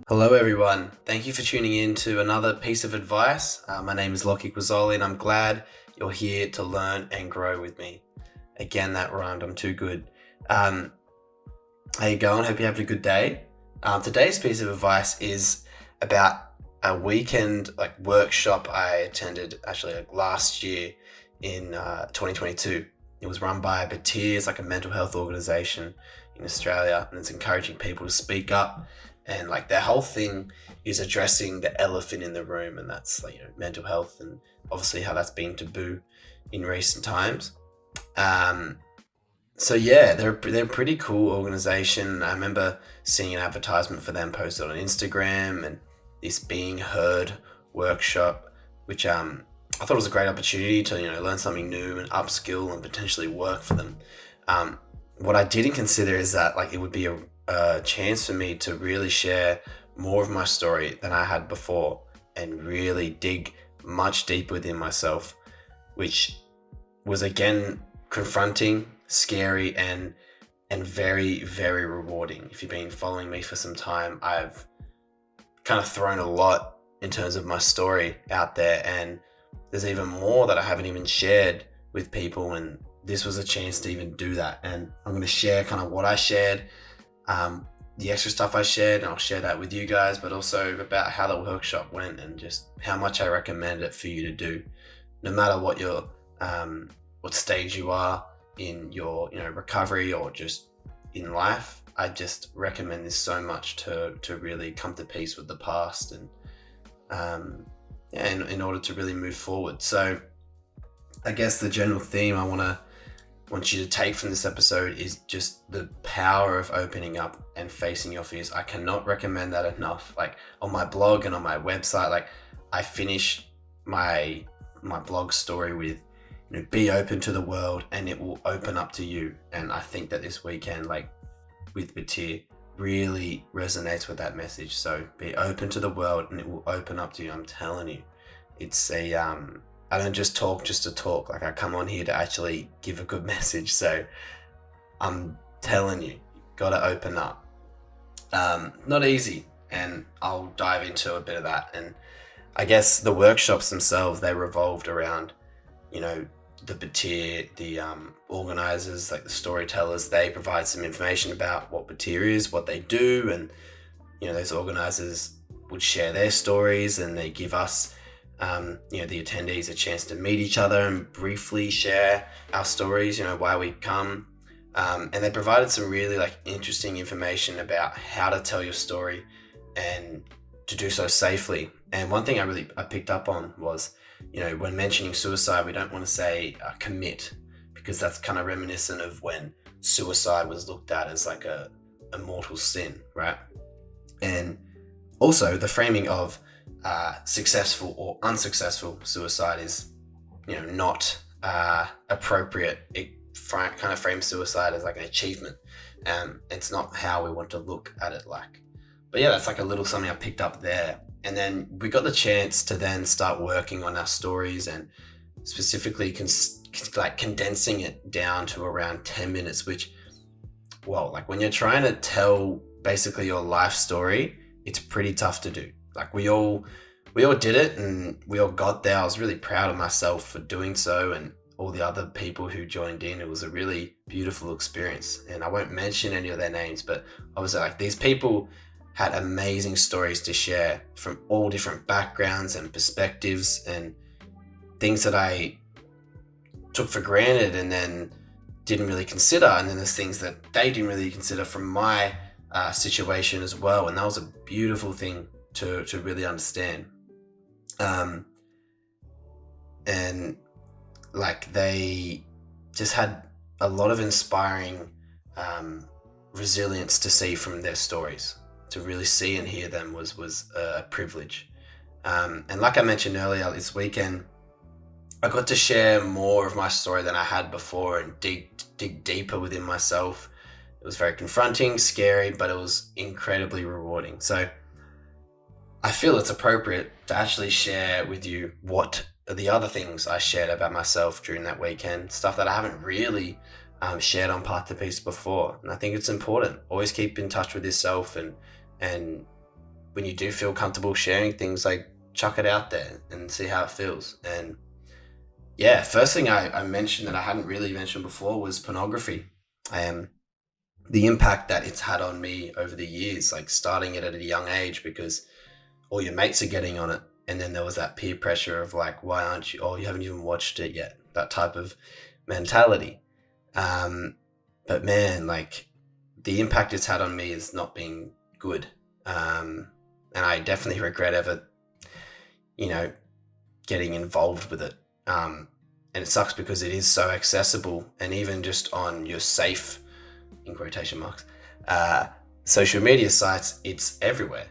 Hello, everyone. Thank you for tuning in to another piece of advice. My name is Lockie Quazzoli, and I'm glad you're here to learn and grow with me. Again, that rhymed. I'm too good. Um, how you going? Hope you're having a good day. Today's piece of advice is about a weekend workshop I attended actually last year in 2022. It was run by Batyr. It's like a mental health organization in Australia, and it's encouraging people to speak up. And their whole thing is addressing the elephant in the room, and that's mental health, and obviously how that's been taboo in recent times. Um, so yeah, they're a pretty cool organization. I remember seeing an advertisement for them posted on Instagram, and this Being Heard workshop, which I thought was a great opportunity to learn something new and upskill and potentially work for them. What I didn't consider is that it would be a chance for me to really share more of my story than I had before and really dig much deeper within myself, which was again confronting, scary, and very, very rewarding. If you've been following me for some time, I've kind of thrown a lot in terms of my story out there, and there's even more that I haven't even shared with people, and this was a chance to even do that. And I'm going to share kind of what I shared, the extra stuff I shared, and I'll share that with you guys, but also about how the workshop went and just how much I recommend it for you to do, no matter what your what stage you are in your recovery or just in life. I just recommend this so much to really come to peace with the past and in order to really move forward. So I guess the general theme I want you to take from this episode is just the power of opening up and facing your fears. I cannot recommend that enough. On my blog and on my website, I finish my blog story with be open to the world and it will open up to you. And I think that this weekend with Batyr really resonates with that message. So be open to the world and it will open up to you. I'm telling you, it's I don't just talk just to talk. I come on here to actually give a good message. So I'm telling you, gotta open up. Not easy, and I'll dive into a bit of that. And I guess the workshops themselves, they revolved around, the Batyr, the organizers, the storytellers. They provide some information about what Batyr is, what they do, and those organizers would share their stories, and they give us the attendees a chance to meet each other and briefly share our stories, why we come. And they provided some really interesting information about how to tell your story and to do so safely. And one thing I picked up on was, when mentioning suicide, we don't want to say commit, because that's kind of reminiscent of when suicide was looked at as a mortal sin, right? And also the framing of successful or unsuccessful suicide is not appropriate. It kind of frames suicide as an achievement, and it's not how we want to look at it. But yeah, that's a little something I picked up there. And then we got the chance to then start working on our stories, and specifically condensing it down to around 10 minutes, which, well, when you're trying to tell basically your life story, it's pretty tough to do. We all did it, and we all got there. I was really proud of myself for doing so, and all the other people who joined in. It was a really beautiful experience, and I won't mention any of their names, but obviously these people had amazing stories to share from all different backgrounds and perspectives, and things that I took for granted and then didn't really consider, and then there's things that they didn't really consider from my situation as well. And that was a beautiful thing to really understand. And they just had a lot of inspiring resilience to see from their stories. To really see and hear them was a privilege. And like I mentioned earlier, this weekend I got to share more of my story than I had before and dig deeper within myself. It was very confronting, scary, but it was incredibly rewarding. So I feel it's appropriate to actually share with you what are the other things I shared about myself during that weekend, stuff that I haven't really shared on Path to Peace before. And I think it's important. Always keep in touch with yourself and when you do feel comfortable sharing things, like chuck it out there and see how it feels. And yeah, first thing I mentioned that I hadn't really mentioned before was pornography. The impact that it's had on me over the years, like starting it at a young age because all your mates are getting on it. And then there was that peer pressure of like, why aren't you? Oh, you haven't even watched it yet. That type of mentality. But man, like the impact it's had on me has not been good. And I definitely regret ever, getting involved with it. And it sucks because it is so accessible, and even just on your safe, in quotation marks, social media sites, it's everywhere.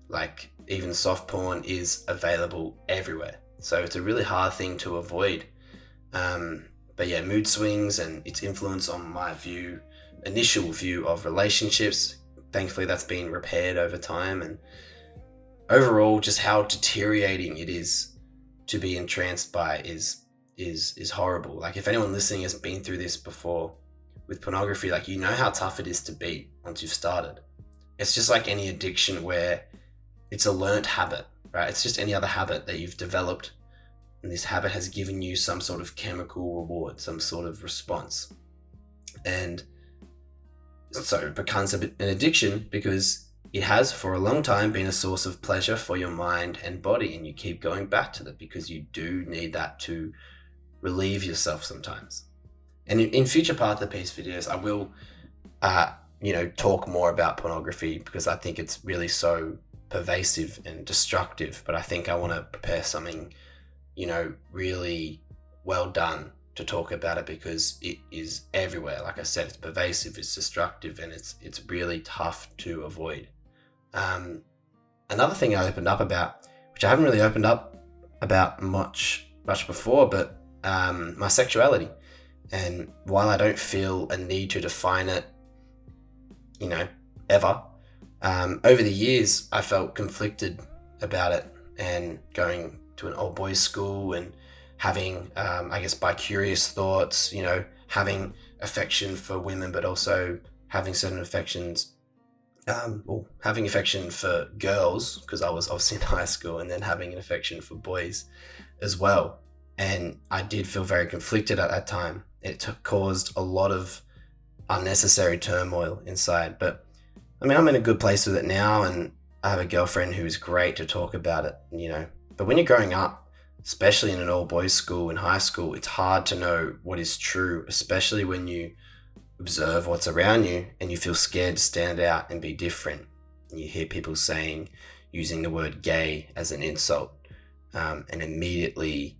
Like even soft porn is available everywhere. So it's a really hard thing to avoid. But yeah, mood swings and its influence on my initial view of relationships. Thankfully that's been repaired over time, and overall just how deteriorating it is to be entranced by is horrible. Like if anyone listening has been through this before with pornography, like how tough it is to beat once you've started. It's just like any addiction where it's a learnt habit, right? It's just any other habit that you've developed, and this habit has given you some sort of chemical reward, some sort of response. And so it becomes an addiction because it has for a long time been a source of pleasure for your mind and body, and you keep going back to that because you do need that to relieve yourself sometimes. And in future Path to Peace videos, I will, talk more about pornography because I think it's really so pervasive and destructive. But I think I want to prepare something, really well done to talk about it because it is everywhere. Like I said, it's pervasive, it's destructive, and it's really tough to avoid. Another thing I opened up about, which I haven't really opened up about much before, but my sexuality. And while I don't feel a need to define it, ever, over the years, I felt conflicted about it, and going to an old boys school and having, bi-curious thoughts, having affection for women, but also having certain affections, having affection for girls, because I was obviously in high school, and then having an affection for boys as well. And I did feel very conflicted at that time. It caused a lot of unnecessary turmoil inside. But I'm in a good place with it now, and I have a girlfriend who's great to talk about it, But when you're growing up, especially in an all boys school in high school, it's hard to know what is true, especially when you observe what's around you and you feel scared to stand out and be different. And you hear people using the word gay as an insult, and immediately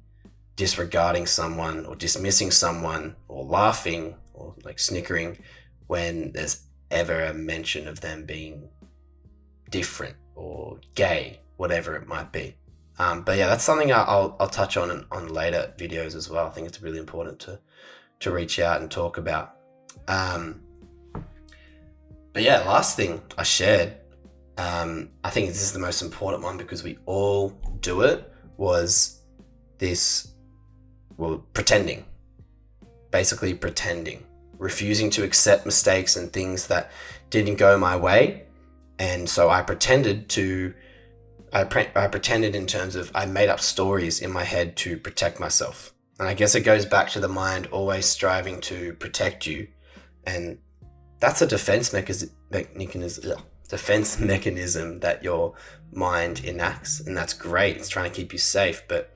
disregarding someone or dismissing someone or laughing or like snickering when there's ever a mention of them being different or gay, whatever it might be. But yeah, that's something I'll touch on later videos as well. I think it's really important to reach out and talk about. But yeah, last thing I shared, I think this is the most important one because we all do it, was pretending. Basically pretending. Refusing to accept mistakes and things that didn't go my way. And so I pretended in terms of I made up stories in my head to protect myself. And I guess it goes back to the mind always striving to protect you. And that's a defense mechanism that your mind enacts. And that's great. It's trying to keep you safe. But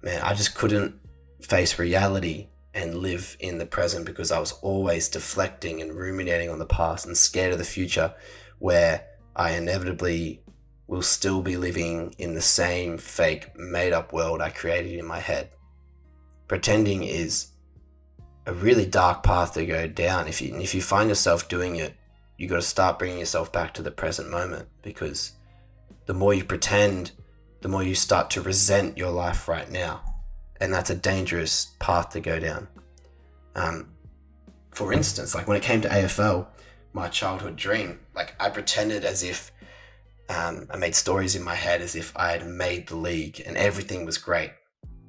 man, I just couldn't face reality and live in the present because I was always deflecting and ruminating on the past and scared of the future, where I inevitably will still be living in the same fake made-up world I created in my head. Pretending is a really dark path to go down. If you find yourself doing it, you got to start bringing yourself back to the present moment, because the more you pretend, the more you start to resent your life right now. And that's a dangerous path to go down. For instance, like when it came to AFL, my childhood dream, like I pretended as if I made stories in my head as if I had made the league and everything was great,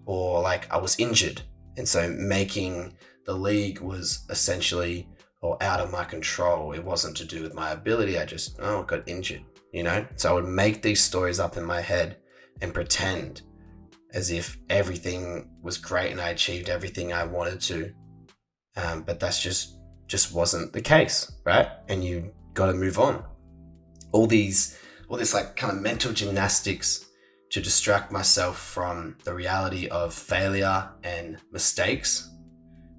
or like I was injured, and so making the league was essentially or out of my control. It wasn't to do with my ability. I just got injured, you know? So I would make these stories up in my head and pretend as if everything was great and I achieved everything I wanted to. But that's just wasn't the case, right? And you got to move on. All this like kind of mental gymnastics to distract myself from the reality of failure and mistakes,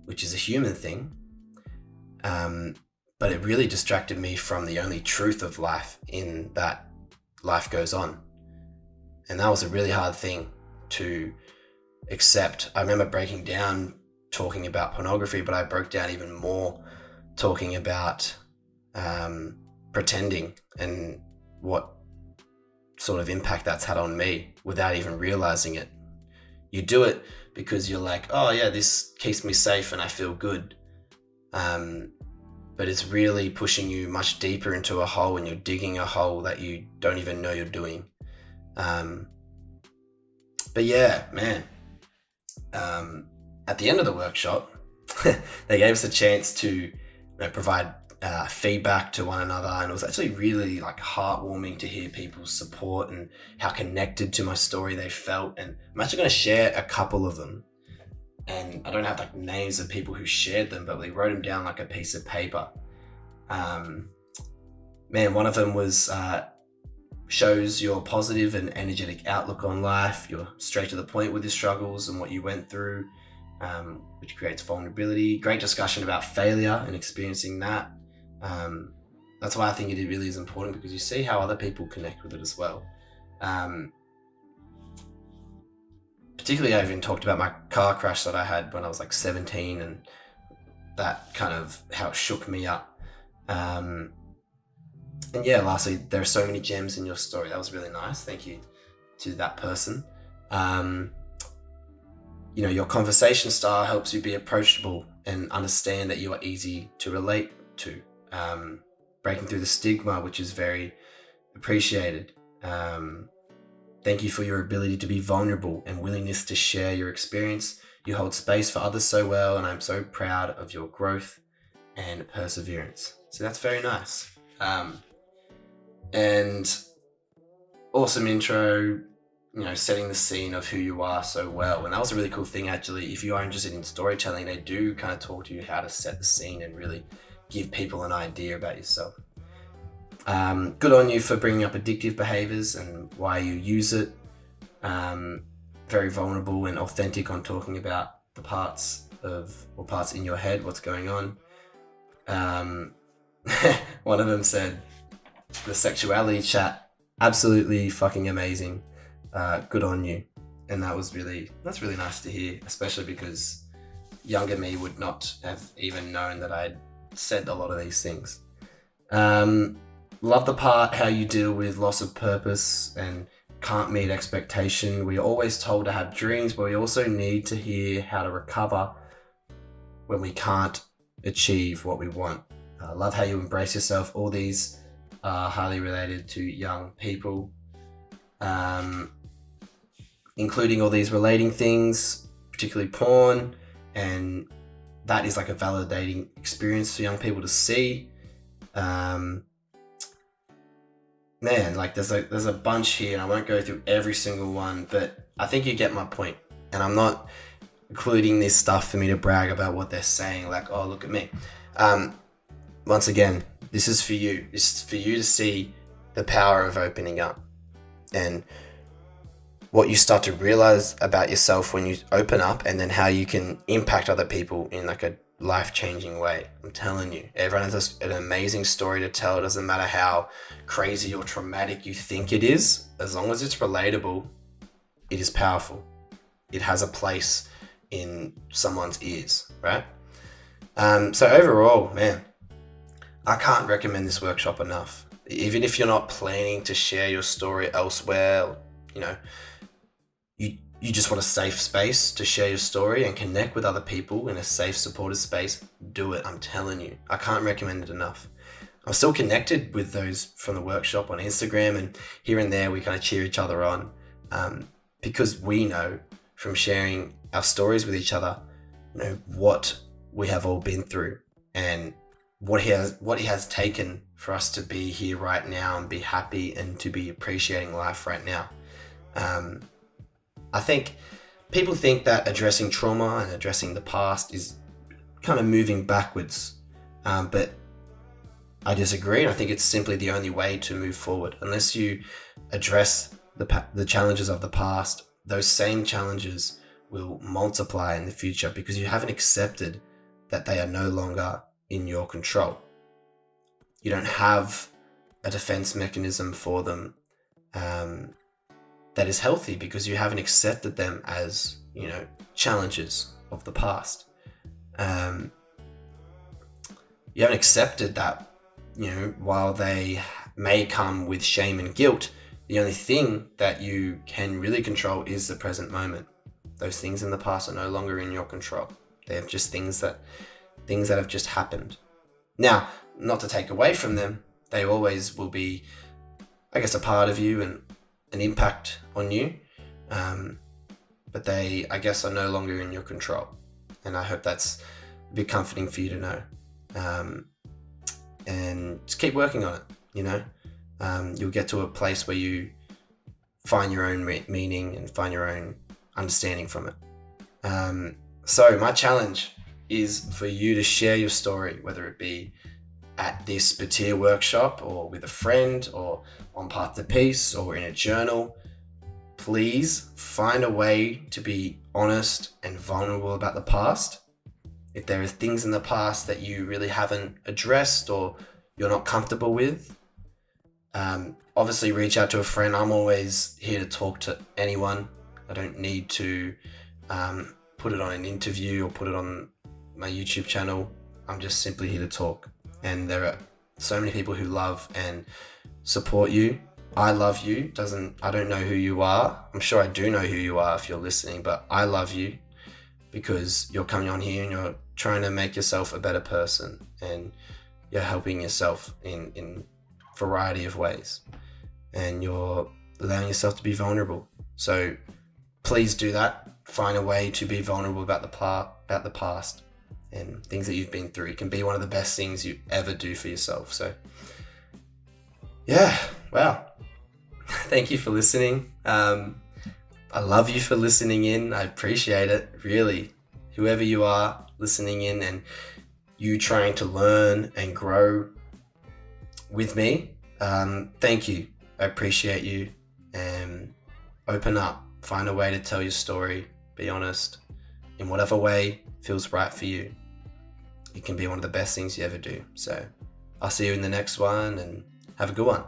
which is a human thing. But it really distracted me from the only truth of life, in that life goes on. And that was a really hard thing to accept. I remember breaking down talking about pornography, but I broke down even more talking about pretending and what sort of impact that's had on me without even realizing it. You do it because you're like, oh yeah, this keeps me safe and I feel good. But it's really pushing you much deeper into a hole, and you're digging a hole that you don't even know you're doing. But yeah, man, at the end of the workshop, they gave us a chance to provide feedback to one another, and it was actually really like heartwarming to hear people's support and how connected to my story they felt. And I'm actually going to share a couple of them, and I don't have like names of people who shared them, but we wrote them down like a piece of paper. Man, one of them was shows your positive and energetic outlook on life. You're straight to the point with your struggles and what you went through, which creates vulnerability. Great discussion about failure and experiencing that. That's why I think it really is important, because you see how other people connect with it as well. Particularly, I even talked about my car crash that I had when I was like 17, and that kind of how it shook me up. And yeah, lastly, there are so many gems in your story. That was really nice. Thank you to that person. Your conversation style helps you be approachable and understand that you are easy to relate to. Breaking through the stigma, which is very appreciated. Thank you for your ability to be vulnerable and willingness to share your experience. You hold space for others so well, and I'm so proud of your growth and perseverance. So that's very nice. And awesome intro, setting the scene of who you are so well. And that was a really cool thing, actually. If you are interested in storytelling, they do kind of talk to you how to set the scene and really give people an idea about yourself. Good on you for bringing up addictive behaviors and why you use it. Very vulnerable and authentic on talking about the parts in your head, what's going on. One of them said, the sexuality chat, absolutely fucking amazing. Good on you. And that's really nice to hear, especially because younger me would not have even known that I'd said a lot of these things. Love the part how you deal with loss of purpose and can't meet expectation. We're always told to have dreams, but we also need to hear how to recover when we can't achieve what we want. Love how you embrace yourself. All these are highly related to young people, including all these relating things, particularly porn, and that is like a validating experience for young people to see. Man, like there's a bunch here, and I won't go through every single one, but I think you get my point. And I'm not including this stuff for me to brag about what they're saying, like, oh, look at me. Once again, this is for you. This is for you to see the power of opening up and what you start to realize about yourself when you open up, and then how you can impact other people in like a life-changing way. I'm telling you, everyone has an amazing story to tell. It doesn't matter how crazy or traumatic you think it is, as long as it's relatable, it is powerful. It has a place in someone's ears, right? So overall, man, I can't recommend this workshop enough. Even if you're not planning to share your story elsewhere, you just want a safe space to share your story and connect with other people in a safe, supportive space, do it. I'm telling you, I can't recommend it enough. I'm still connected with those from the workshop on Instagram, and here and there we kind of cheer each other on, because we know from sharing our stories with each other, what we have all been through, and what he has taken for us to be here right now and be happy and to be appreciating life right now. I think people think that addressing trauma and addressing the past is kind of moving backwards, but I disagree. I think it's simply the only way to move forward. Unless you address the challenges of the past, those same challenges will multiply in the future because you haven't accepted that they are no longer in your control. You don't have a defense mechanism for them that is healthy because you haven't accepted them as, challenges of the past. You haven't accepted that, while they may come with shame and guilt, the only thing that you can really control is the present moment. Those things in the past are no longer in your control. They have just things that have just happened. Now, not to take away from them, they always will be, I guess, a part of you and an impact on you. But they, I guess, are no longer in your control. And I hope that's a bit comforting for you to know. And just keep working on it, You'll get to a place where you find your own meaning and find your own understanding from it. So my challenge is for you to share your story, whether it be at this Batyr workshop or with a friend or on Path to Peace or in a journal. Please find a way to be honest and vulnerable about the past. If there are things in the past that you really haven't addressed or you're not comfortable with, obviously reach out to a friend. I'm always here to talk to anyone. I don't need to put it on an interview or put it on my YouTube channel. I'm just simply here to talk. And there are so many people who love and support you. I love you. I don't know who you are. I'm sure I do know who you are if you're listening, but I love you because you're coming on here and you're trying to make yourself a better person and you're helping yourself in a variety of ways and you're allowing yourself to be vulnerable. So please do that. Find a way to be vulnerable about the past and things that you've been through. It can be one of the best things you ever do for yourself. So yeah, wow. Thank you for listening. I love you for listening in. I appreciate it, really. Whoever you are listening in and you trying to learn and grow with me, thank you. I appreciate you. And open up. Find a way to tell your story. Be honest. In whatever way feels right for you. It can be one of the best things you ever do. So I'll see you in the next one and have a good one.